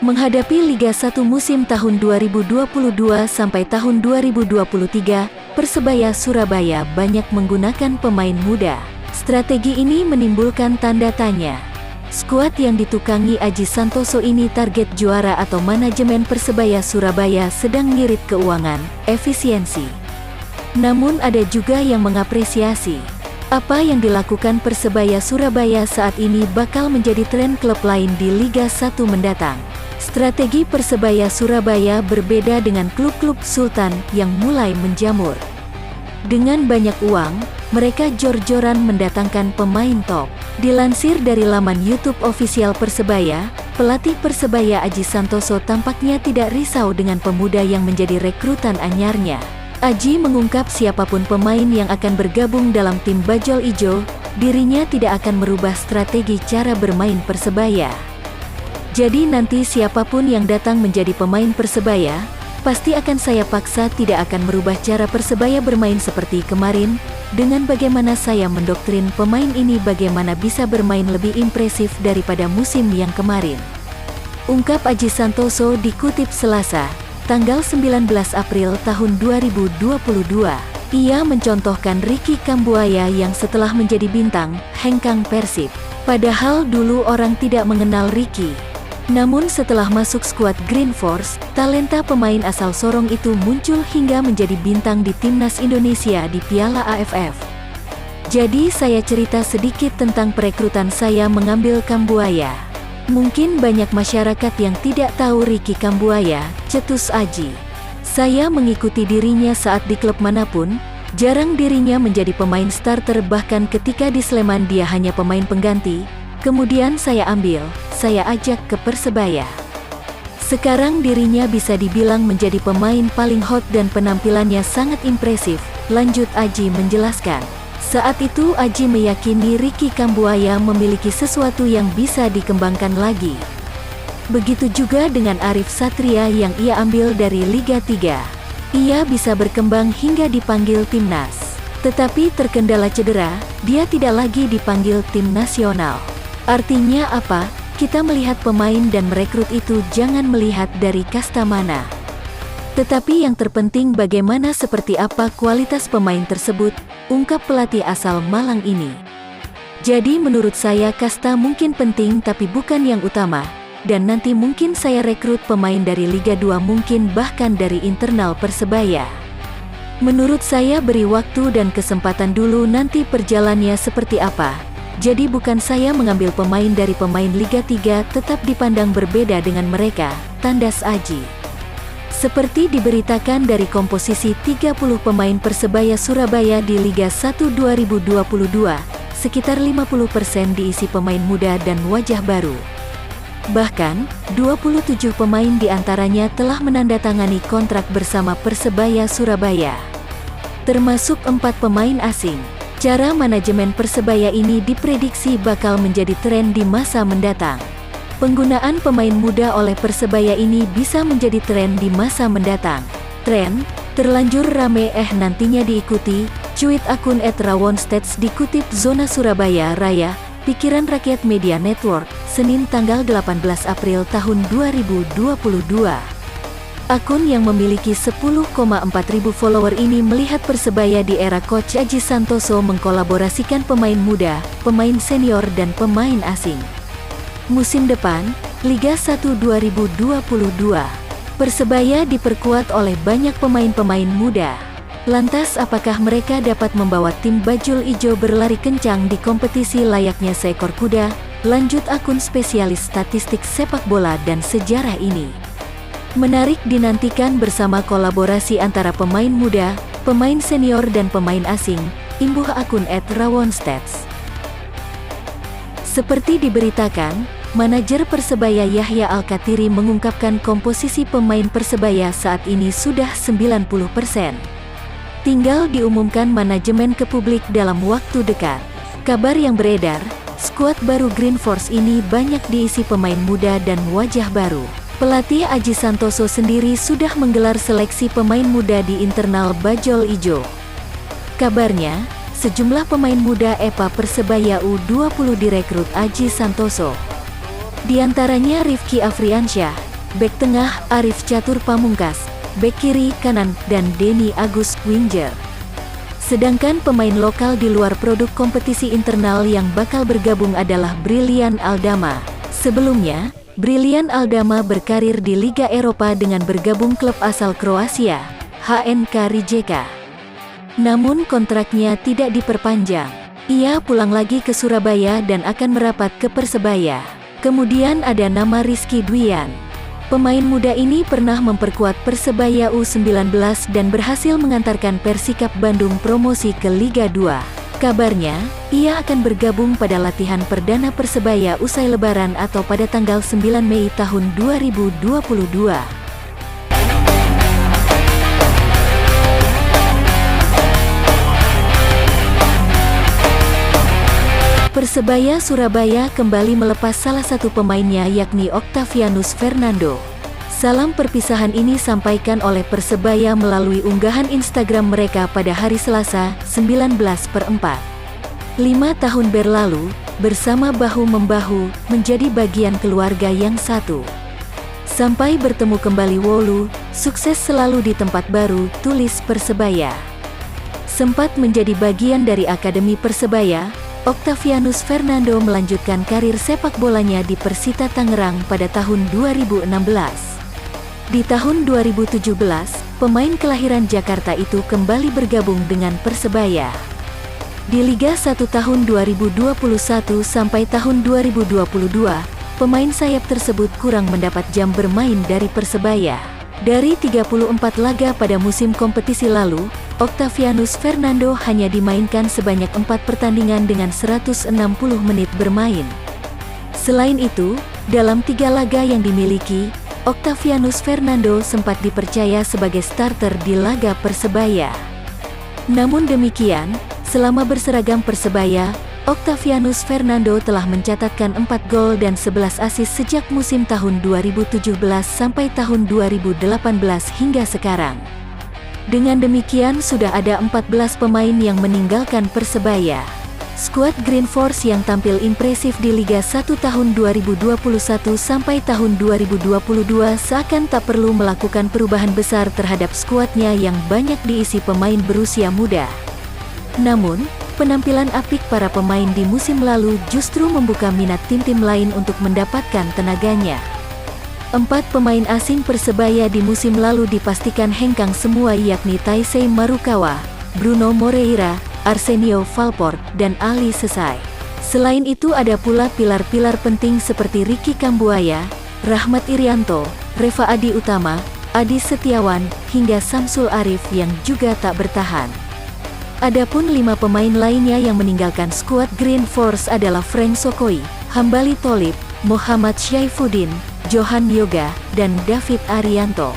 Menghadapi Liga 1 musim tahun 2022 sampai tahun 2023, Persebaya Surabaya banyak menggunakan pemain muda. Strategi ini menimbulkan tanda tanya. Skuad yang ditukangi Aji Santoso ini target juara atau manajemen Persebaya Surabaya sedang ngirit keuangan, efisiensi? Namun ada juga yang mengapresiasi. Apa yang dilakukan Persebaya Surabaya saat ini bakal menjadi tren klub lain di Liga 1 mendatang. Strategi Persebaya Surabaya berbeda dengan klub-klub Sultan yang mulai menjamur. Dengan banyak uang, mereka jor-joran mendatangkan pemain top. Dilansir dari laman YouTube official Persebaya, pelatih Persebaya Aji Santoso tampaknya tidak risau dengan pemuda yang menjadi rekrutan anyarnya. Aji mengungkap siapapun pemain yang akan bergabung dalam tim Bajul Ijo, dirinya tidak akan merubah strategi cara bermain Persebaya. Jadi nanti siapapun yang datang menjadi pemain Persebaya, pasti akan saya paksa tidak akan merubah cara Persebaya bermain seperti kemarin, dengan bagaimana saya mendoktrin pemain ini bagaimana bisa bermain lebih impresif daripada musim yang kemarin. Ungkap Aji Santoso dikutip Selasa, tanggal 19 April tahun 2022. Ia mencontohkan Ricky Kambuaya yang setelah menjadi bintang, hengkang Persib. Padahal dulu orang tidak mengenal Ricky. Namun setelah masuk skuad Green Force, talenta pemain asal Sorong itu muncul hingga menjadi bintang di Timnas Indonesia di Piala AFF. Jadi saya cerita sedikit tentang perekrutan saya mengambil Kambuaya. Mungkin banyak masyarakat yang tidak tahu Ricky Kambuaya, cetus Aji. Saya mengikuti dirinya saat di klub manapun, jarang dirinya menjadi pemain starter bahkan ketika di Sleman dia hanya pemain pengganti. Kemudian saya ajak ke Persebaya. Sekarang dirinya bisa dibilang menjadi pemain paling hot dan penampilannya sangat impresif, lanjut Aji menjelaskan. Saat itu Aji meyakini Ricky Kambuaya memiliki sesuatu yang bisa dikembangkan lagi. Begitu juga dengan Arif Satria yang ia ambil dari Liga 3. Ia bisa berkembang hingga dipanggil timnas. Tetapi terkendala cedera, dia tidak lagi dipanggil tim nasional. Artinya apa? Kita melihat pemain dan merekrut itu jangan melihat dari kasta mana. Tetapi yang terpenting bagaimana seperti apa kualitas pemain tersebut, ungkap pelatih asal Malang ini. Jadi menurut saya kasta mungkin penting tapi bukan yang utama, dan nanti mungkin saya rekrut pemain dari Liga 2 mungkin bahkan dari internal Persebaya. Menurut saya beri waktu dan kesempatan dulu nanti perjalannya seperti apa. Jadi bukan saya mengambil pemain dari pemain Liga 3 tetap dipandang berbeda dengan mereka, tandas Aji. Seperti diberitakan dari komposisi 30 pemain Persebaya Surabaya di Liga 1 2022, sekitar 50% diisi pemain muda dan wajah baru. Bahkan, 27 pemain diantaranya telah menandatangani kontrak bersama Persebaya Surabaya. Termasuk 4 pemain asing. Cara manajemen Persebaya ini diprediksi bakal menjadi tren di masa mendatang. Penggunaan pemain muda oleh Persebaya ini bisa menjadi tren di masa mendatang. Tren, terlanjur rame nantinya diikuti, cuit akun @rawonstats dikutip Zona Surabaya Raya, Pikiran Rakyat Media Network, Senin tanggal 18 April tahun 2022. Akun yang memiliki 10,4 ribu follower ini melihat Persebaya di era Coach Aji Santoso mengkolaborasikan pemain muda, pemain senior dan pemain asing. Musim depan, Liga 1 2022, Persebaya diperkuat oleh banyak pemain-pemain muda. Lantas apakah mereka dapat membawa tim Bajul Ijo berlari kencang di kompetisi layaknya seekor kuda? Lanjut akun spesialis statistik sepak bola dan sejarah ini. Menarik dinantikan bersama kolaborasi antara pemain muda, pemain senior dan pemain asing, imbuh akun @rawonstats. Seperti diberitakan, manajer Persebaya Yahya Al-Katiri mengungkapkan komposisi pemain Persebaya saat ini sudah 90%. Tinggal diumumkan manajemen ke publik dalam waktu dekat. Kabar yang beredar, skuad baru Green Force ini banyak diisi pemain muda dan wajah baru. Pelatih Aji Santoso sendiri sudah menggelar seleksi pemain muda di internal Bajul Ijo. Kabarnya, sejumlah pemain muda EPA Persebaya U20 direkrut Aji Santoso. Di antaranya Rifki Afriansyah, bek tengah Arif Catur Pamungkas, bek kiri kanan dan Denny Agus winger. Sedangkan pemain lokal di luar produk kompetisi internal yang bakal bergabung adalah Brilian Aldama. Sebelumnya, Brilian Aldama berkarir di Liga Eropa dengan bergabung klub asal Kroasia, HNK Rijeka. Namun kontraknya tidak diperpanjang. Ia pulang lagi ke Surabaya dan akan merapat ke Persebaya. Kemudian ada nama Rizky Dwian. Pemain muda ini pernah memperkuat Persebaya U19 dan berhasil mengantarkan Persikap Bandung promosi ke Liga 2. Kabarnya, ia akan bergabung pada latihan perdana Persebaya usai Lebaran atau pada tanggal 9 Mei tahun 2022. Persebaya Surabaya kembali melepas salah satu pemainnya yakni Octavianus Fernando. Salam perpisahan ini disampaikan oleh Persebaya melalui unggahan Instagram mereka pada hari Selasa, 19/4. 5 tahun berlalu, bersama bahu-membahu, menjadi bagian keluarga yang satu. Sampai bertemu kembali Wolu, sukses selalu di tempat baru, tulis Persebaya. Sempat menjadi bagian dari Akademi Persebaya, Octavianus Fernando melanjutkan karir sepak bolanya di Persita Tangerang pada tahun 2016. Di tahun 2017, pemain kelahiran Jakarta itu kembali bergabung dengan Persebaya. Di Liga 1 tahun 2021 sampai tahun 2022, pemain sayap tersebut kurang mendapat jam bermain dari Persebaya. Dari 34 laga pada musim kompetisi lalu, Octavianus Fernando hanya dimainkan sebanyak 4 pertandingan dengan 160 menit bermain. Selain itu, dalam 3 laga yang dimiliki, Octavianus Fernando sempat dipercaya sebagai starter di laga Persebaya. Namun demikian, selama berseragam Persebaya, Octavianus Fernando telah mencatatkan 4 gol dan 11 assist sejak musim tahun 2017 sampai tahun 2018 hingga sekarang. Dengan demikian sudah ada 14 pemain yang meninggalkan Persebaya. Skuad Green Force yang tampil impresif di Liga 1 tahun 2021 sampai tahun 2022 seakan tak perlu melakukan perubahan besar terhadap skuadnya yang banyak diisi pemain berusia muda. Namun, penampilan apik para pemain di musim lalu justru membuka minat tim-tim lain untuk mendapatkan tenaganya. 4 pemain asing Persebaya di musim lalu dipastikan hengkang semua yakni Taisei Marukawa, Bruno Moreira, Arsenio Valport, dan Ali Sesai. Selain itu ada pula pilar-pilar penting seperti Ricky Kambuaya, Rahmat Irianto, Reva Adi Utama, Adi Setiawan, hingga Samsul Arif yang juga tak bertahan. Adapun 5 pemain lainnya yang meninggalkan skuad Green Force adalah Frank Sokoi, Hambali Tholib, Muhammad Syaifuddin, Johan Yoga, dan David Arianto.